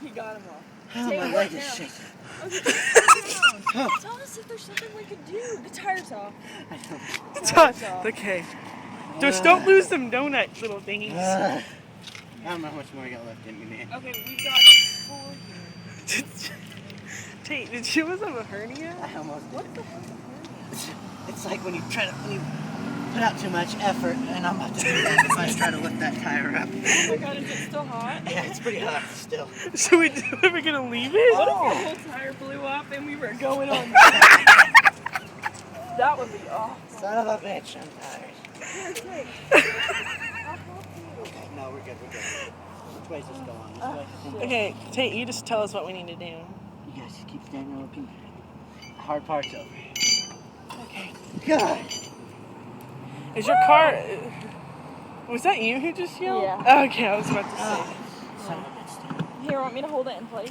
he got him off. Oh, my leg is shaking. Okay, tell us if there's something we could do. The tire's off. Okay. Just don't lose them donut little thingies. I don't know how much more you got left in me, man. Okay, we've got 4 here. Tate, did you have a hernia? I almost did. What the hell is a hernia? It's like when you put out too much effort, and I'm about to do that if I try to lift that tire up. Oh my god, is it still hot? Yeah, it's pretty hot still. So we're gonna leave it? What if your whole tire blew up and we were going on? That would be awesome. Son of a bitch, I'm tired. Here, take. Okay, no, we're good. Which way is this going? This way? Okay, Tate, you just tell us what we need to do. You guys just keep standing there looking. The hard part's over. Okay. God! Is your car... Was that you who just yelled? Yeah. Okay, I was about to say. Son of a bitch. Here, want me to hold it in place?